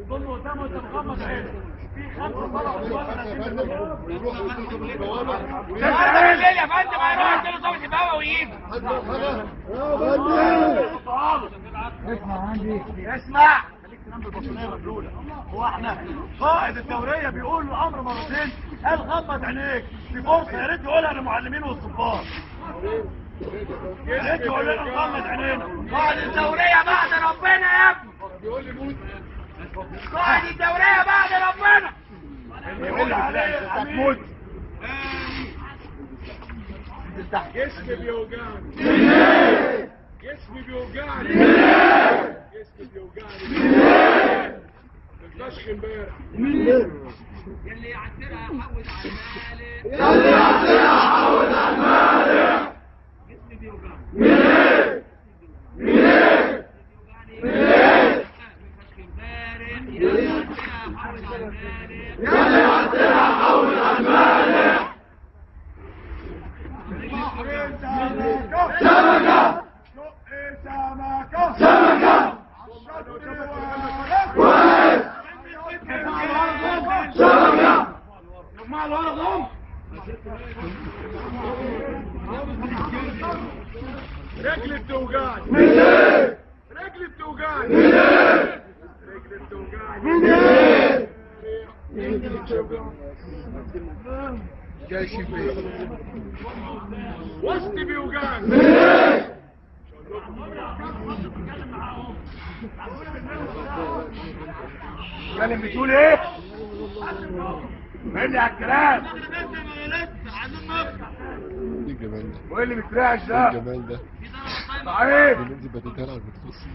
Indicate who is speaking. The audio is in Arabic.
Speaker 1: كله قدامه وانت مغمض عينك. في 5 طلبة
Speaker 2: بالليل يا فندم هيروح يديله ضابط البوابه ويجي.
Speaker 1: اسمع خليك تنام بالبطانيه مبلوله. هو احنا قائد الدوريه بيقول الامر مرتين قال غمض عينيك. في فرصه يا ريت يقولها للمعلمين والضباط. يا ريت يقول لنا نغمض عينينا.
Speaker 2: قائد الدوريه بعد ربنا يا ابني.
Speaker 3: بيقول لي موت.
Speaker 2: قائد الدوريه بعد ربنا.
Speaker 1: يقول عليه هتموت.
Speaker 3: جسمي بيوجعني. جسمي بيوجعني. جسمي بيوجعني. الفشخ امبارح.
Speaker 2: يلي يعترها حود على المالك.
Speaker 4: يلي يعترها حود على المالك.
Speaker 2: جسمي بيوجعني.
Speaker 4: منين؟ منين؟ منين؟
Speaker 2: الفشخ امبارح. يلي يعترها حود على المالك.
Speaker 4: يلي يعترها حود على المالك. سمكة
Speaker 1: سمكة
Speaker 4: سمكة واقف سمكة
Speaker 1: مع الورق هم.
Speaker 3: رجلي بتوجعني.
Speaker 4: منين؟
Speaker 3: رجلي بتوجعني.
Speaker 4: منين؟
Speaker 3: رجلي بتوجعني.
Speaker 4: منين؟
Speaker 3: رجلي بتوجعني.
Speaker 4: جاي شبيه
Speaker 3: وسطي بيوجعني.
Speaker 4: منين؟
Speaker 1: كلام بتقول ايه؟ مني على الكلام.
Speaker 5: ايه الجمال ده؟
Speaker 1: وايه اللي بترعش ده؟
Speaker 5: الجمال ده
Speaker 1: ضعيف.
Speaker 5: الناس دي بتتهرع بتخص